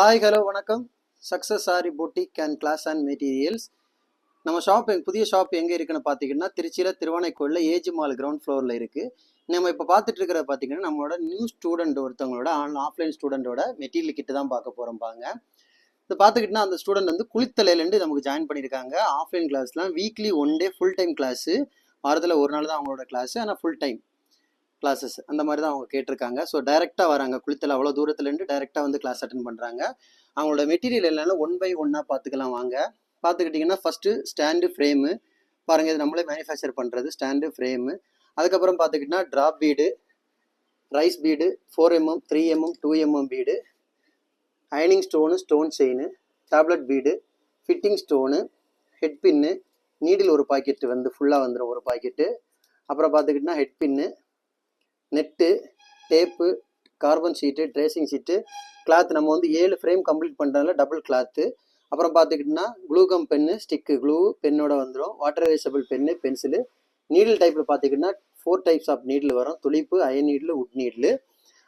Hi hello வணக்கம். Success sari boutique and class and materials. நம்ம புதிய ஷாப் எங்கே இருக்குன்னு பார்த்தீங்கன்னா திருச்சியில் திருவானைக்கோயிலில் ஏஜி மால் கிரவுண்ட் ஃப்ளோரில் இருக்குது. நம்ம இப்போ பார்த்துட்டு இருக்கிற பார்த்தீங்கன்னா நம்மளோட நியூ ஸ்டூடெண்ட் ஒருத்தவங்களோட ஆஃப்லைன் ஸ்டூடெண்ட்டோட மெட்டீரியல் கிட்ட தான் பார்க்க போகிறோம். பாங்க இது பார்த்துக்கிட்டுனா அந்த ஸ்டூடெண்ட் வந்து குளித்தலையிலேருந்து நமக்கு ஜாயின் பண்ணியிருக்காங்க. ஆஃப்லைன் கிளாஸ்லாம் weekly 1 day full time class, வாரத்தில் ஒரு நாள் தான் அவங்களோட கிளாஸு, ஆனால் ஃபுல் டைம் கிளாஸஸ் அந்த மாதிரி தான் அவங்க கேட்டிருக்காங்க. ஸோ டைரெக்டாக வராங்க, குளித்தலை அவ்வளோ தூரத்துலேருந்து டைரெக்டாக வந்து கிளாஸ் அட்டன் பண்ணுறாங்க. அவங்களோட மெட்டீரியல் எல்லாம் 1 by 1 பார்த்துக்கலாம் வாங்க. பார்த்துக்கிட்டிங்கன்னா ஃபஸ்ட்டு ஸ்டாண்டு ஃப்ரேமு பாருங்கள், இது நம்மளே மேனுஃபேக்சர் பண்ணுறது ஸ்டாண்டு ஃப்ரேமு. அதுக்கப்புறம் பார்த்துக்கிட்டிங்கன்னா drop bead, rice bead, 4mm 3mm 2mm bead, அயனிங் stone, stone chain, tablet bead, fitting stone, head pin, needle ஒரு பாக்கெட்டு வந்து ஃபுல்லாக வந்துடும் ஒரு பாக்கெட்டு. அப்புறம் பார்த்துக்கிட்டிங்கன்னா head pin, net, tape, carbon sheet, tracing sheet, cloth நம்ம வந்து 7 ஃப்ரேம் கம்ப்ளீட் பண்ணுறதுனால டபுள் கிளாத்து. அப்புறம் பார்த்துக்கிட்டிங்கன்னா க்ளூகம் பென்னு, ஸ்டிக்கு க்ளூ பென்னோட வந்துடும், water washable pen, pencil. Needle டைப்பில் பார்த்துக்கிட்டிங்கன்னா 4 டைப்ஸ் ஆஃப் நீடில் வரும், துளிப்பு, அயன் நீடில், உட் நீடில்.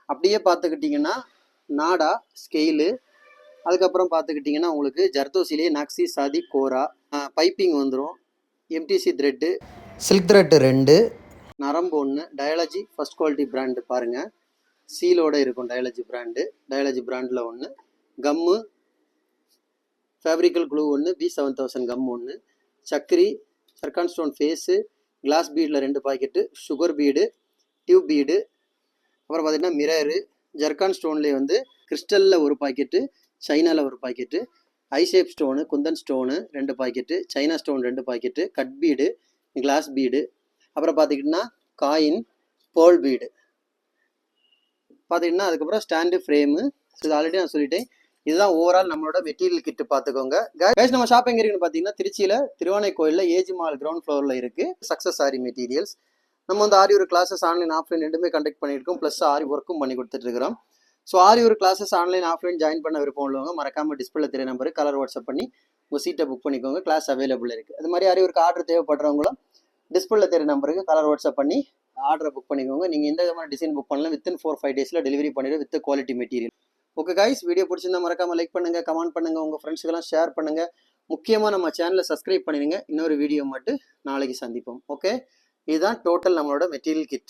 அப்படியே பார்த்துக்கிட்டிங்கன்னா நாடா, ஸ்கெயிலு. அதுக்கப்புறம் பார்த்துக்கிட்டிங்கன்னா உங்களுக்கு ஜர்தோசிலே நக்ஸி, சாதி, கோரா, பைப்பிங் வந்துடும், எம்டிசி த்ரெட்டு, சில்க் த்ரெட்டு 2, நரம்பு 1, டயாலஜி ஃபஸ்ட் குவாலிட்டி பிராண்டு பாருங்கள், சீலோடு இருக்கும் டயாலஜி பிராண்டு, டயாலஜி பிராண்டில் 1, கம்மு ஃபேப்ரிக்கல் க்ளூ 1, B7000 கம் 1, சக்கரி, சர்க்கான் ஸ்டோன் ஃபேஸு, கிளாஸ் பீடில் 2 packet, sugar bead, tube bead. அப்புறம் பார்த்திங்கன்னா மிரரு, ஜர்கான் ஸ்டோன்லேயே வந்து கிறிஸ்டலில் 1 பாக்கெட்டு, சைனாவில் 1 packet, eye shape stone, kundan stone 2 packet, China stone 2 packet, cut bead, glass bead. அப்புறம் பார்த்துக்கிட்டிங்கன்னா காயின், பேர்ல் பீடு பார்த்துக்கிட்டிங்கன்னா அதுக்கப்புறம் ஸ்டாண்டு ஃப்ரேமு. ஸோ இது ஆல்ரெடி நான் சொல்லிட்டேன். இதுதான் ஓவரால் நம்மளோட மெட்டீரியல் கிட்டு பார்த்துக்கோங்க. கைஸ் நம்ம ஷாப் எங்கே இருக்குன்னு பார்த்தீங்கன்னா திருச்சியில் திருவானைக்கோயிலில் ஏஜி மால் கிரவுண்ட் ஃப்ளோரில் இருக்குது. Success sorry materials. நம்ம வந்து ஆரி ஒரு கிளாஸஸ் ஆன்லைன் ஆஃப்லைன் ரெண்டுமே கண்டக்ட் பண்ணியிருக்கோம், ப்ளஸ் ஆரி ஒர்க்கும் பண்ணி கொடுத்துட்ருக்கிறோம். ஸோ ஆரி ஒரு கிளாஸஸ் ஆன்லைன் ஆஃப்லைன் ஜாயின் பண்ண விருப்பம் உள்ளவங்க மறக்காமல் டிஸ்பிளே தெரிய நம்பருக்கு கலர் வாட்ஸ்அப் பண்ணி உங்கள் சீட்டை புக் பண்ணிக்கோங்க. கிளாஸ் அவைலபிள் இருக்குது. அது மாதிரி ஆரி ஒரு ஆர்டர் தேவைப்படுறவங்களும் டிஸ்பிளே தெரிய நம்பருக்கு கலர் வாட்ஸ்அப் பண்ணி ஆர்டரை புக் பண்ணிக்கோங்க. நீங்கள் எந்த விதமான டிசைன் புக் பண்ணலாம், வித்தின் 4-5 டேஸில் டெலிவரி பண்ணிடுவோம் with quality material. Okay guys, video பிடிச்சிருந்தா மறக்காமல் லைக் பண்ணுங்கள், கமெண்ட் பண்ணுங்கள், உங்கள் ஃப்ரெண்ட்ஸுக்கெல்லாம் ஷேர் பண்ணுங்கள். முக்கியமாக நம்ம சேனலை சப்ஸ்கிரைப் பண்ணிடுங்க. இன்னொரு வீடியோ மட்டும் நாளைக்கு சந்திப்போம். ஓகே, இதுதான் டோட்டல் நம்மளோட மெட்டீரியல் கிட்.